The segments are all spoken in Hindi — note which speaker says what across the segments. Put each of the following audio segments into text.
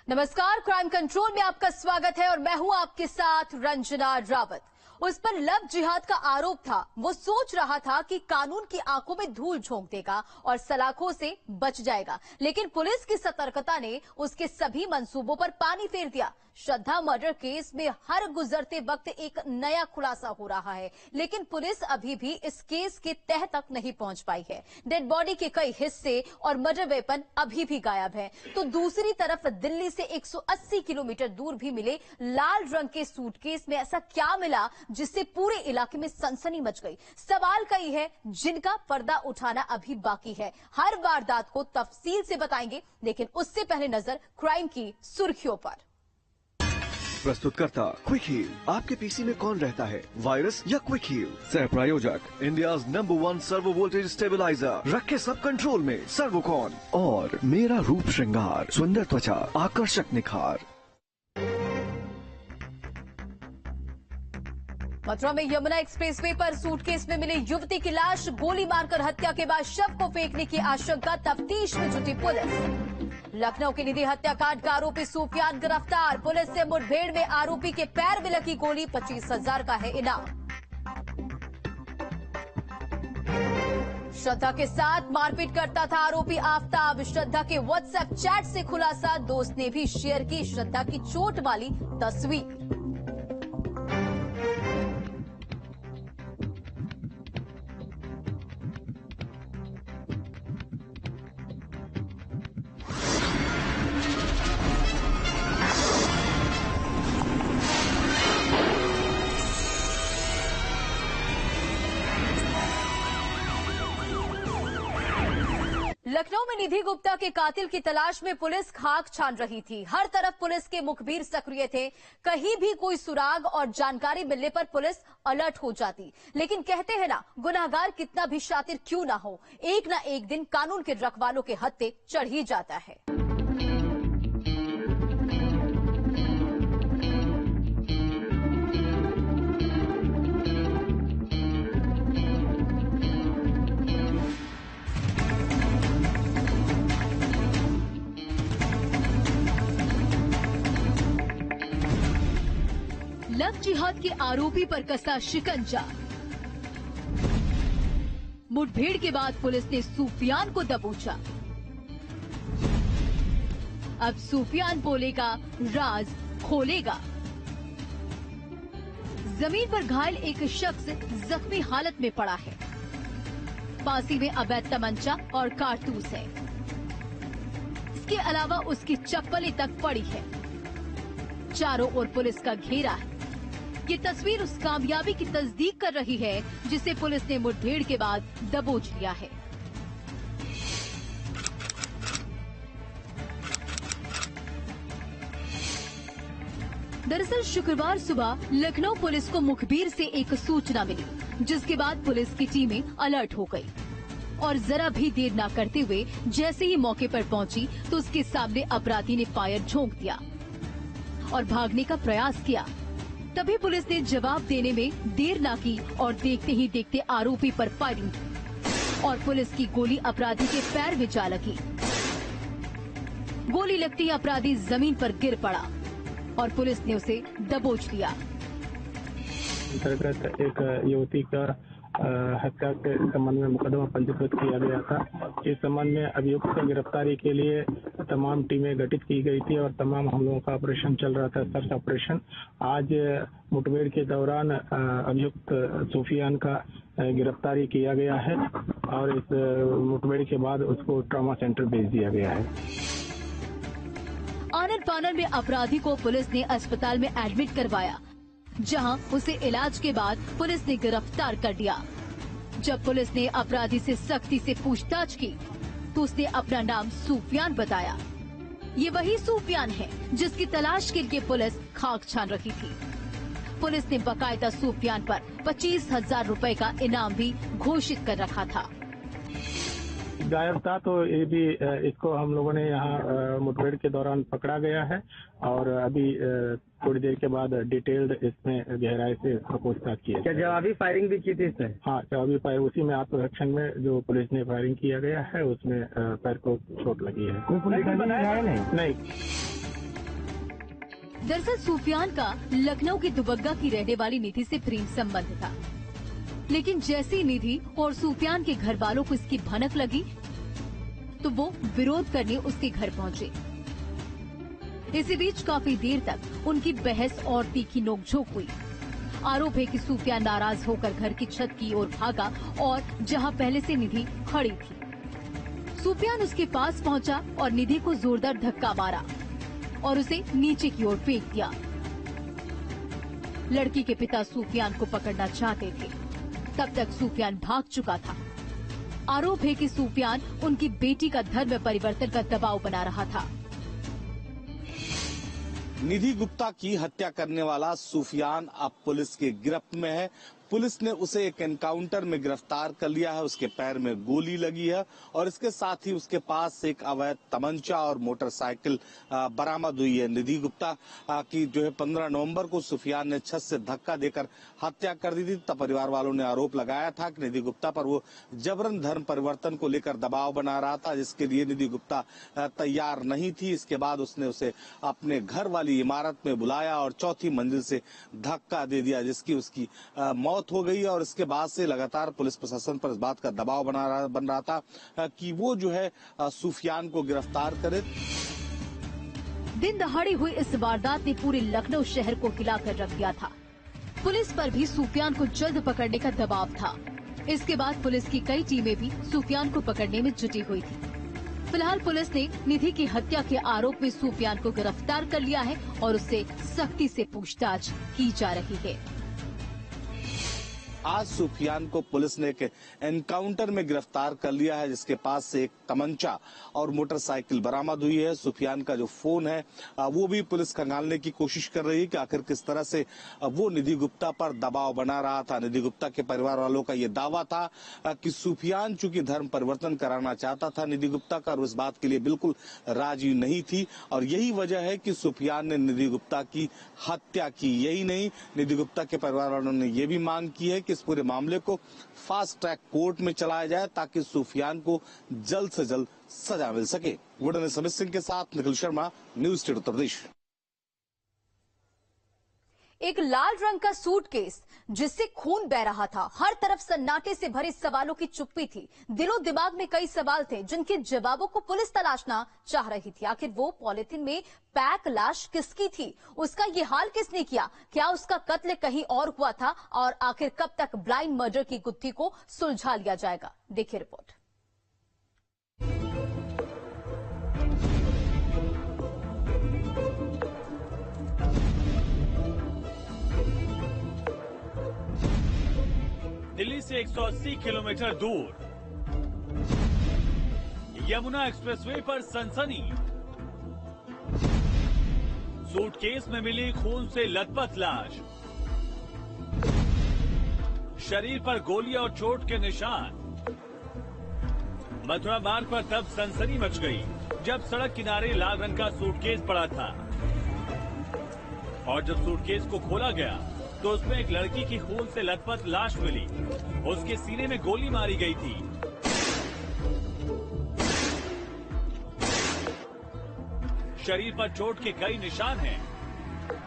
Speaker 1: नमस्कार, क्राइम कंट्रोल में आपका स्वागत है और मैं हूं आपके साथ रंजना रावत। उस पर लव जिहाद का आरोप था। वो सोच रहा था कि कानून की आंखों में धूल झोंक देगा और सलाखों से बच जाएगा, लेकिन पुलिस की सतर्कता ने उसके सभी मंसूबों पर पानी फेर दिया। श्रद्धा मर्डर केस में हर गुजरते वक्त एक नया खुलासा हो रहा है, लेकिन पुलिस अभी भी इस केस के तह तक नहीं पहुंच पाई है। डेड बॉडी के कई हिस्से और मर्डर वेपन अभी भी गायब है, तो दूसरी तरफ दिल्ली से 180 किलोमीटर दूर भी मिले लाल रंग के सूटकेस में ऐसा क्या मिला जिससे पूरे इलाके में सनसनी मच गई। सवाल कई है जिनका पर्दा उठाना अभी बाकी है। हर वारदात को तफसील से बताएंगे, लेकिन उससे पहले नजर क्राइम की सुर्खियों पर।
Speaker 2: प्रस्तुतकर्ता क्विक हील। आपके पीसी में कौन रहता है, वायरस या क्विक हील? सह प्रायोजक India's number 1 servo voltage stabiliser, रखे सब कंट्रोल में, सर्वोकॉन। और मेरा रूप श्रृंगार, सुंदर त्वचा, आकर्षक निखार।
Speaker 1: मथुरा में यमुना एक्सप्रेसवे पर सूटकेस में मिली युवती की लाश, गोली मारकर हत्या के बाद शव को फेंकने की आशंका, तफ्तीश में जुटी पुलिस। लखनऊ के निधि हत्याकांड का आरोपी सूफियान गिरफ्तार, पुलिस से मुठभेड़ में आरोपी के पैर में लगी गोली, 25,000 का है इनाम। श्रद्धा के साथ मारपीट करता था आरोपी आफ्ताब, श्रद्धा के व्हाट्सएप चैट से खुलासा, दोस्त ने भी शेयर की श्रद्धा की चोट वाली तस्वीर। लखनऊ में निधि गुप्ता के कातिल की तलाश में पुलिस खाक छान रही थी। हर तरफ पुलिस के मुखबिर सक्रिय थे, कहीं भी कोई सुराग और जानकारी मिलने पर पुलिस अलर्ट हो जाती। लेकिन कहते हैं ना, गुनाहगार कितना भी शातिर क्यों ना हो, एक ना एक दिन कानून के रखवालों के हत्थे चढ़ ही जाता है। लव जिहाद के आरोपी पर कसा शिकंजा। मुठभेड़ के बाद पुलिस ने सूफियान को दबोचा। अब सूफियान बोलेगा, राज खोलेगा। जमीन पर घायल एक शख्स जख्मी हालत में पड़ा है। पासी में अवैध तमंचा और कारतूस है। इसके अलावा उसकी चप्पलें तक पड़ी है। चारों ओर पुलिस का घेरा है। ये तस्वीर उस कामयाबी की तस्दीक कर रही है जिसे पुलिस ने मुठभेड़ के बाद दबोच लिया है। दरअसल शुक्रवार सुबह लखनऊ पुलिस को मुखबिर से एक सूचना मिली, जिसके बाद पुलिस की टीमें अलर्ट हो गई और जरा भी देर न करते हुए जैसे ही मौके पर पहुंची तो उसके सामने अपराधी ने फायर झोंक दिया और भागने का प्रयास किया। तभी पुलिस ने जवाब देने में देर न की और देखते ही देखते आरोपी पर फायरिंग की और पुलिस की गोली अपराधी के पैर में जा लगी। गोली लगते ही अपराधी जमीन पर गिर पड़ा और पुलिस ने उसे दबोच लिया।
Speaker 3: अंतर्गत एक युवती का हत्या के संबंध में मुकदमा पंजीकृत किया गया था। इस संबंध में अभियुक्त की गिरफ्तारी के लिए तमाम टीमें गठित की गई थी और तमाम हम लोगों का ऑपरेशन चल रहा था, सर्च ऑपरेशन। आज मुठभेड़ के दौरान अभियुक्त सूफियान का गिरफ्तारी किया गया है और इस मुठभेड़ के बाद उसको ट्रॉमा सेंटर भेज दिया गया है।
Speaker 1: आनन फानन में अपराधी को पुलिस ने अस्पताल में एडमिट करवाया, जहां उसे इलाज के बाद पुलिस ने गिरफ्तार कर दिया। जब पुलिस ने अपराधी से सख्ती से पूछताछ की तो उसने अपना नाम सूफियान बताया। ये वही सूफियान है जिसकी तलाश के लिए पुलिस खाक छान रही थी। पुलिस ने बाकायदा सूफियान पर 25,000 रुपए का इनाम भी घोषित कर रखा था।
Speaker 3: गायब था तो ये भी इसको हम लोगों ने यहाँ मुठभेड़ के दौरान पकड़ा गया है और अभी थोड़ी देर के बाद डिटेल्ड इसमें गहराई से पूछताछ की है।
Speaker 4: क्या जवाबी फायरिंग भी की थी इसमें?
Speaker 3: हाँ, जवाबी फायर उसी में आत्मरक्षण में जो पुलिस ने फायरिंग किया गया है उसमें पैर को चोट लगी है।
Speaker 4: कोई पुलिस बनाया नहीं?
Speaker 3: नहीं।
Speaker 1: दरअसल सूफियान का लखनऊ की दुबग्गा की रहने वाली निधि से प्रेम संबंध था, लेकिन जैसे ही निधि और सूफियान के घर वालों को इसकी भनक लगी तो वो विरोध करने उसके घर पहुंचे। इसी बीच काफी देर तक उनकी बहस और तीखी नोकझोंक हुई। आरोप है कि सूफियान नाराज होकर घर की छत की ओर भागा और जहां पहले से निधि खड़ी थी, सूफियान उसके पास पहुंचा और निधि को जोरदार धक्का मारा और उसे नीचे की ओर फेंक दिया। लड़की के पिता सूफियान को पकड़ना चाहते थे, तब तक सूफियान भाग चुका था। आरोप है कि सूफियान उनकी बेटी का धर्म परिवर्तन का दबाव बना रहा था।
Speaker 5: निधि गुप्ता की हत्या करने वाला सूफियान अब पुलिस की गिरफ्त में है। पुलिस ने उसे एक एनकाउंटर में गिरफ्तार कर लिया है। उसके पैर में गोली लगी है और इसके साथ ही उसके पास एक अवैध तमंचा और मोटरसाइकिल बरामद हुई है। निधि गुप्ता की जो है 15 नवंबर को सूफियान ने छत से धक्का देकर हत्या कर दी थी। तब परिवार वालों ने आरोप लगाया था कि निधि गुप्ता पर वो जबरन धर्म परिवर्तन को लेकर दबाव बना रहा था, जिसके लिए निधि गुप्ता तैयार नहीं थी। इसके बाद उसने उसे अपने घर वाली इमारत में बुलाया और चौथी मंजिल से धक्का दे दिया, जिसकी उसकी मौत हो गई। और इसके बाद से लगातार पुलिस प्रशासन पर इस बात का दबाव बन रहा था कि वो जो है सूफियान को गिरफ्तार करे।
Speaker 1: दिन दहाड़े हुई इस वारदात ने पूरे लखनऊ शहर को हिलाकर रख दिया था। पुलिस पर भी सूफियान को जल्द पकड़ने का दबाव था। इसके बाद पुलिस की कई टीमें भी सूफियान को पकड़ने में जुटी हुई थी। फिलहाल पुलिस ने निधि की हत्या के आरोप में सूफियान को गिरफ्तार कर लिया है और उससे सख्ती से पूछताछ की जा रही है।
Speaker 5: आज सूफियान को पुलिस ने एक एनकाउंटर में गिरफ्तार कर लिया है, जिसके पास से एक तमंचा और मोटरसाइकिल बरामद हुई है। सूफियान का जो फोन है वो भी पुलिस खंगालने की कोशिश कर रही है कि आखिर किस तरह से वो निधि गुप्ता पर दबाव बना रहा था। निधि गुप्ता के परिवार वालों का ये दावा था कि सूफियान चूंकि धर्म परिवर्तन कराना चाहता था निधि गुप्ता का, और उस बात के लिए बिल्कुल राजी नहीं थी, और यही वजह है कि सूफियान ने निधि गुप्ता की हत्या की। यही नहीं, निधि गुप्ता के परिवार वालों ने ये भी मांग की है कि इस पूरे मामले को फास्ट ट्रैक कोर्ट में चलाया जाए ताकि सूफियान को जल्द से जल्द सजा मिल सके। वुडन समित सिंह के साथ निखिल शर्मा, न्यूज स्टेट उत्तर प्रदेश।
Speaker 1: एक लाल रंग का सूटकेस जिससे खून बह रहा था, हर तरफ सन्नाटे से भरे सवालों की चुप्पी थी। दिलो दिमाग में कई सवाल थे जिनके जवाबों को पुलिस तलाशना चाह रही थी। आखिर वो पॉलिथीन में पैक लाश किसकी थी? उसका ये हाल किसने किया? क्या उसका कत्ल कहीं और हुआ था? और आखिर कब तक ब्लाइंड मर्डर की गुत्थी को सुलझा लिया जाएगा? देखिए रिपोर्ट।
Speaker 6: दिल्ली से 180 किलोमीटर दूर यमुना एक्सप्रेसवे पर सनसनी। सूटकेस में मिली खून से लथपथ लाश, शरीर पर गोली और चोट के निशान। मथुरा मार्ग पर तब सनसनी मच गई जब सड़क किनारे लाल रंग का सूटकेस पड़ा था और जब सूटकेस को खोला गया तो उसमें एक लड़की की खून से लथपथ लाश मिली। उसके सीने में गोली मारी गई थी। शरीर पर चोट के कई निशान हैं।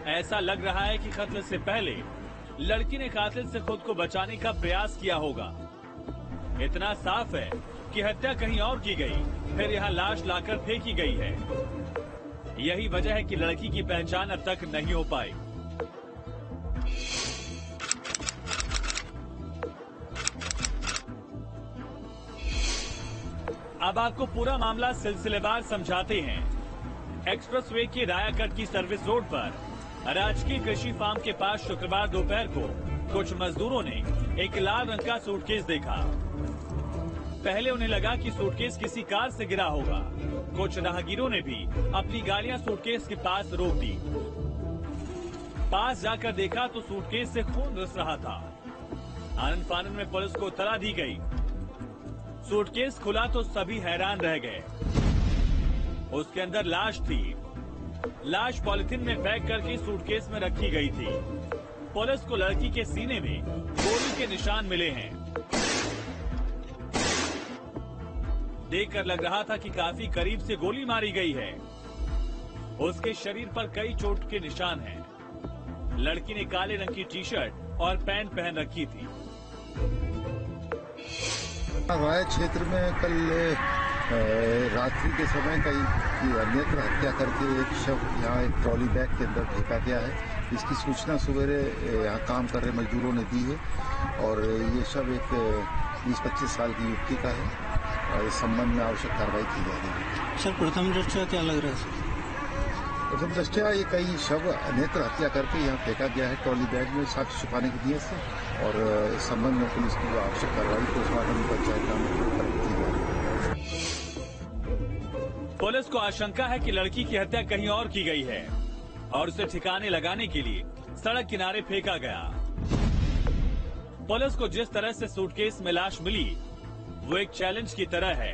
Speaker 6: ऐसा लग रहा है कि कत्ल से पहले लड़की ने कातिल से खुद को बचाने का प्रयास किया होगा। इतना साफ है कि हत्या कहीं और की गई, फिर यहाँ लाश लाकर फेंकी गई है। यही वजह है कि लड़की की पहचान अब तक नहीं हो पाई। अब आपको पूरा मामला सिलसिलेवार समझाते हैं। एक्सप्रेसवे के रायाकट की सर्विस रोड पर राजकीय कृषि फार्म के पास शुक्रवार दोपहर को कुछ मजदूरों ने एक लाल रंग का सूटकेस देखा। पहले उन्हें लगा कि सूटकेस किसी कार से गिरा होगा। कुछ राहगीरों ने भी अपनी गाड़ियां सूटकेस के पास रोक दी। पास जाकर देखा तो सूटकेस से खून रिस रहा था। आनन फानन में पुलिस को इत्तला दी गई। सूटकेस खुला तो सभी हैरान रह गए। उसके अंदर लाश थी। लाश पॉलिथीन में पैक करके सूटकेस में रखी गई थी। पुलिस को लड़की के सीने में गोली के निशान मिले हैं। देखकर लग रहा था कि काफी करीब से गोली मारी गई है। उसके शरीर पर कई चोट के निशान हैं। लड़की ने काले रंग की टी शर्ट और पैंट पहन रखी थी।
Speaker 7: राय क्षेत्र में कल रात्रि के समय कई अन्यत्र हत्या करके एक शव यहाँ एक ट्रॉली बैग के अंदर फेंका गया है। इसकी सूचना सवेरे यहाँ काम कर रहे मजदूरों ने दी है और ये शव एक 20-25 साल की युवती का है और इस संबंध में आवश्यक कार्रवाई की जा रही है।
Speaker 8: सर, प्रथम दृष्टया क्या लग रहा है?
Speaker 7: प्रथम दृष्टया ये कई शव अन्यत्र हत्या करके यहाँ फेंका गया है ट्रॉली बैग में साक्ष्य छुपाने की नीयत से और इस संबंध में पुलिस की आवश्यक कार्रवाई पोस्टमार्टम पंचायत की जा रही है।
Speaker 6: पुलिस को आशंका है कि लड़की की हत्या कहीं और की गई है और उसे ठिकाने लगाने के लिए सड़क किनारे फेंका गया। पुलिस को जिस तरह से सूटकेस में लाश मिली वो एक चैलेंज की तरह है।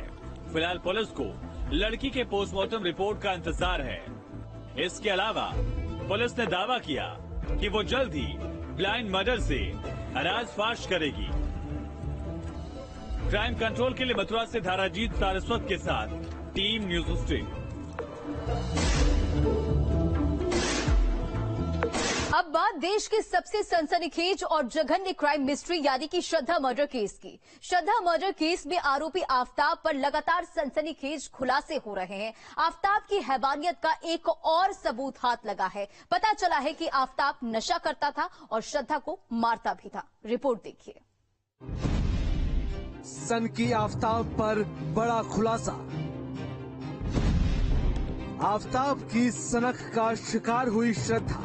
Speaker 6: फिलहाल पुलिस को लड़की के पोस्टमार्टम रिपोर्ट का इंतजार है। इसके अलावा पुलिस ने दावा किया कि वो जल्द ही ब्लाइंड मर्डर से राजफाश करेगी। क्राइम कंट्रोल के लिए मथुरा से धाराजीत सारस्वत के साथ टीम न्यूज स्ट्रीम।
Speaker 1: अब बात देश की सबसे सनसनीखेज और जघन्य क्राइम मिस्ट्री यानी कि श्रद्धा मर्डर केस की। श्रद्धा मर्डर केस में आरोपी आफ्ताब पर लगातार सनसनीखेज खुलासे हो रहे हैं। आफ्ताब की हैवानियत का एक और सबूत हाथ लगा है। पता चला है कि आफ्ताब नशा करता था और श्रद्धा को मारता भी था। रिपोर्ट देखिए।
Speaker 9: सन की आफ्ताब पर बड़ा खुलासा। आफ्ताब की सनक का शिकार हुई श्रद्धा।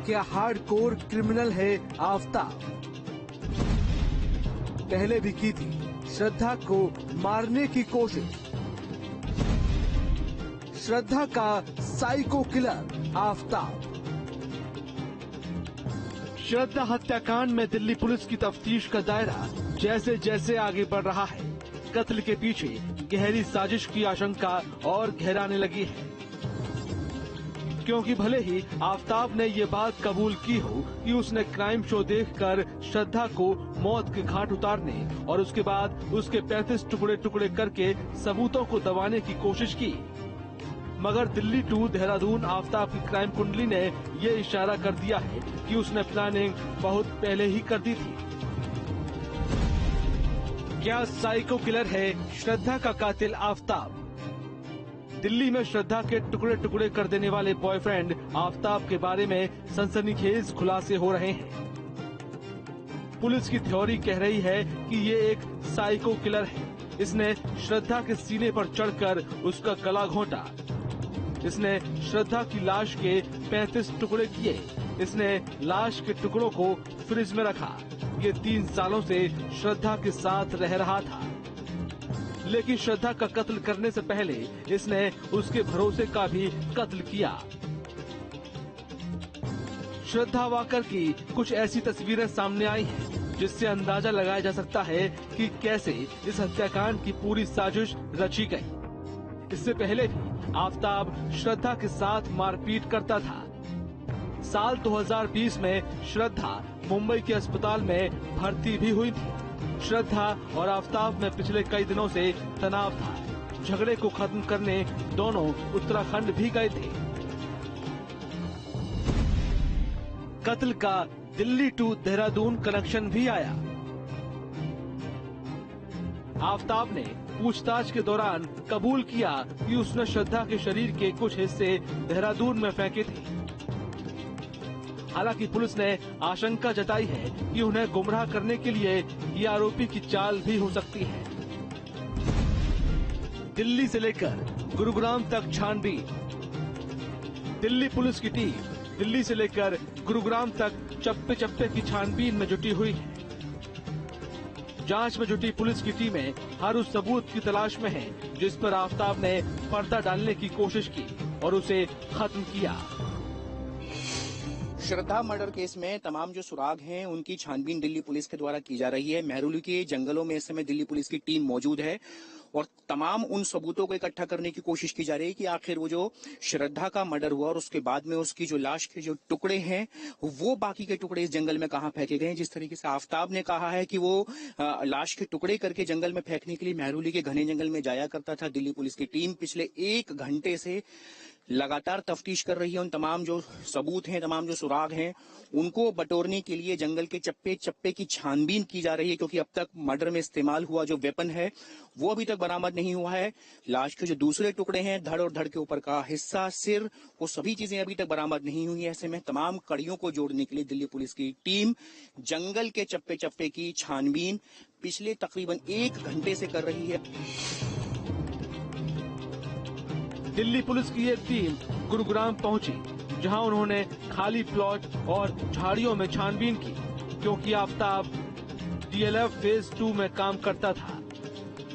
Speaker 9: क्या हार्डकोर क्रिमिनल है आफ्ताब? पहले भी की थी श्रद्धा को मारने की कोशिश। श्रद्धा का साइको किलर आफ्ताब। श्रद्धा हत्याकांड में दिल्ली पुलिस की तफ्तीश का दायरा जैसे जैसे आगे बढ़ रहा है, कत्ल के पीछे गहरी साजिश की आशंका और गहराने लगी है। क्योंकि भले ही आफ्ताब ने ये बात कबूल की हो कि उसने क्राइम शो देखकर श्रद्धा को मौत के घाट उतारने और उसके बाद उसके 35 टुकड़े टुकड़े करके सबूतों को दबाने की कोशिश की, मगर दिल्ली टू देहरादून आफ्ताब की क्राइम कुंडली ने ये इशारा कर दिया है कि उसने प्लानिंग बहुत पहले ही कर दी थी। क्या साइको किलर है श्रद्धा का कातिल आफ्ताब? दिल्ली में श्रद्धा के टुकड़े टुकड़े कर देने वाले बॉयफ्रेंड आफ्ताब के बारे में सनसनीखेज खुलासे हो रहे हैं। पुलिस की थ्योरी कह रही है कि ये एक साइको किलर है। इसने श्रद्धा के सीने पर चढ़कर उसका गला घोंटा। इसने श्रद्धा की लाश के 35 टुकड़े किए। इसने लाश के टुकड़ों को फ्रिज में रखा। ये 3 सालों से श्रद्धा के साथ रह रहा था, लेकिन श्रद्धा का कत्ल करने से पहले इसने उसके भरोसे का भी कत्ल किया। श्रद्धा वाकर की कुछ ऐसी तस्वीरें सामने आई हैं, जिससे अंदाजा लगाया जा सकता है कि कैसे इस हत्याकांड की पूरी साजिश रची गई। इससे पहले भी आफ्ताब श्रद्धा के साथ मारपीट करता था। साल 2020 में श्रद्धा मुंबई के अस्पताल में भर्ती भी हुई थी। श्रद्धा और आफ्ताब में पिछले कई दिनों से तनाव था। झगड़े को खत्म करने दोनों उत्तराखंड भी गए थे। कत्ल का दिल्ली टू देहरादून कनेक्शन भी आया। आफ्ताब ने पूछताछ के दौरान कबूल किया कि उसने श्रद्धा के शरीर के कुछ हिस्से देहरादून में फेंके थे। हालांकि पुलिस ने आशंका जताई है कि उन्हें गुमराह करने के लिए ये आरोपी की चाल भी हो सकती है। दिल्ली से लेकर गुरुग्राम तक छानबीन। दिल्ली पुलिस की टीम दिल्ली से लेकर गुरुग्राम तक चप्पे चप्पे की छानबीन में जुटी हुई है। जांच में जुटी पुलिस की टीमें हर उस सबूत की तलाश में हैं, जिस पर आफ्ताब ने पर्दा डालने की कोशिश की और उसे खत्म किया।
Speaker 10: श्रद्धा मर्डर केस में तमाम जो सुराग हैं उनकी छानबीन दिल्ली पुलिस के द्वारा की जा रही है। मेहरौली के जंगलों में इस समय दिल्ली पुलिस की टीम मौजूद है और तमाम उन सबूतों को इकट्ठा करने की कोशिश की जा रही है कि आखिर वो जो श्रद्धा का मर्डर हुआ और उसके बाद में उसकी जो लाश के जो टुकड़े हैं वो बाकी के टुकड़े इस जंगल में कहाँ फेंके गए हैं। जिस तरीके से आफताब ने कहा है कि वो लाश के टुकड़े करके जंगल में फेंकने के लिए मेहरौली के घने जंगल में जाया करता था। दिल्ली पुलिस की टीम पिछले 1 घंटे से लगातार तफ्तीश कर रही है। उन तमाम जो सबूत हैं, तमाम जो सुराग हैं, उनको बटोरने के लिए जंगल के चप्पे चप्पे की छानबीन की जा रही है, क्योंकि अब तक मर्डर में इस्तेमाल हुआ जो वेपन है वो अभी तक बरामद नहीं हुआ है। लाश के जो दूसरे टुकड़े हैं, धड़ और धड़ के ऊपर का हिस्सा, सिर, वो सभी चीजें अभी तक बरामद नहीं हुई है। ऐसे में तमाम कड़ियों को जोड़ने के लिए दिल्ली पुलिस की टीम जंगल के चप्पे चप्पे की छानबीन पिछले तकरीबन 1 घंटे से कर रही है।
Speaker 9: दिल्ली पुलिस की एक टीम गुरुग्राम पहुंची, जहां उन्होंने खाली प्लॉट और झाड़ियों में छानबीन की, क्योंकि आफताब DLF फेज 2 में काम करता था।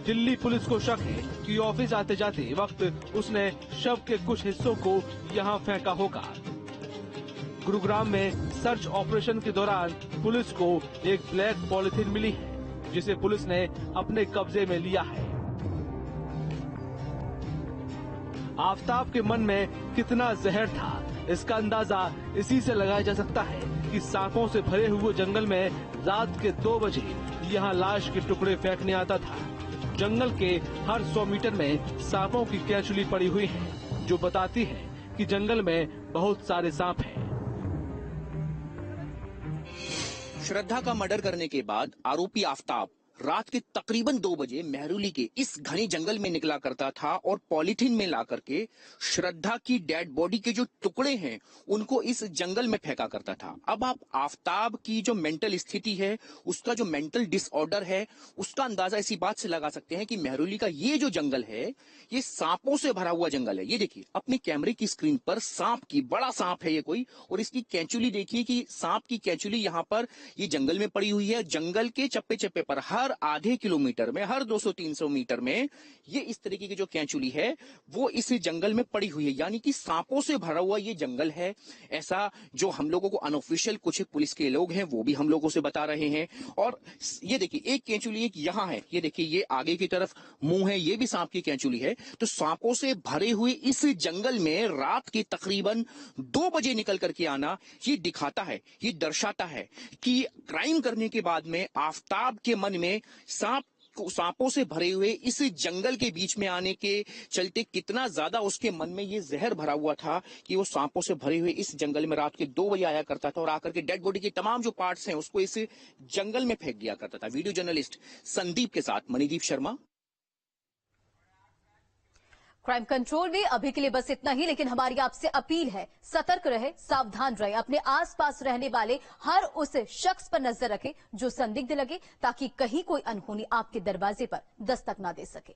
Speaker 9: दिल्ली पुलिस को शक है कि ऑफिस आते जाते वक्त उसने शव के कुछ हिस्सों को यहां फेंका होगा। गुरुग्राम में सर्च ऑपरेशन के दौरान पुलिस को एक ब्लैक पॉलिथीन मिली है, जिसे पुलिस ने अपने कब्जे में लिया है। आफताब के मन में कितना जहर था, इसका अंदाजा इसी से लगाया जा सकता है कि सांपों से भरे हुए जंगल में रात के 2 बजे यहाँ लाश के टुकड़े फेंकने आता था। जंगल के हर 100 मीटर में सांपों की कैचुली पड़ी हुई है, जो बताती है कि जंगल में बहुत सारे सांप हैं।
Speaker 10: श्रद्धा का मर्डर करने के बाद आरोपी आफताब रात के तकरीबन 2 बजे मेहरौली के इस घने जंगल में निकला करता था और पॉलीथीन में ला करके श्रद्धा की डेड बॉडी के जो टुकड़े हैं उनको इस जंगल में फेंका करता था। अब आप आफताब की जो मेंटल स्थिति है, उसका जो मेंटल डिसऑर्डर है, उसका अंदाजा इसी बात से लगा सकते हैं कि मेहरौली का ये जो जंगल है ये सांपों से भरा हुआ जंगल है। ये देखिए अपने कैमरे की स्क्रीन पर सांप की, बड़ा सांप है ये कोई, और इसकी कैंचुली देखिए कि सांप की कैंचुली यहाँ पर ये जंगल में पड़ी हुई है। जंगल के चप्पे चप्पे पर हर आधे किलोमीटर में, हर 200-300 मीटर में ये इस तरीके की जो कैंचुली है वो इस जंगल में पड़ी हुई है, यानी कि सांपों से भरा हुआ ये जंगल है। ऐसा जो हम लोगों को अनऑफिशियल कुछ पुलिस के लोग हैं वो भी हम लोगों से बता रहे हैं। और ये देखिए एक कैंचुली एक यहाँ है, ये देखिए ये आगे की तरफ मुंह है, ये भी सांप की कैंचुली है। तो सांपों से भरे हुए इस जंगल में रात के तकरीबन 2 बजे निकल करके आना, ये दिखाता है, ये दर्शाता है कि क्राइम करने के बाद में आफताब के मन में सांपों से भरे हुए इस जंगल के बीच में आने के चलते कितना ज्यादा उसके मन में ये जहर भरा हुआ था कि वो सांपों से भरे हुए इस जंगल में रात के 2 बजे आया करता था और आकर के डेड बॉडी के तमाम जो पार्ट्स हैं उसको इस जंगल में फेंक दिया करता था। वीडियो जर्नलिस्ट संदीप के साथ मणिदीप शर्मा।
Speaker 1: क्राइम कंट्रोल में अभी के लिए बस इतना ही, लेकिन हमारी आपसे अपील है, सतर्क रहे, सावधान रहे, अपने आसपास रहने वाले हर उस शख्स पर नजर रखें जो संदिग्ध लगे, ताकि कहीं कोई अनहोनी आपके दरवाजे पर दस्तक ना दे सके।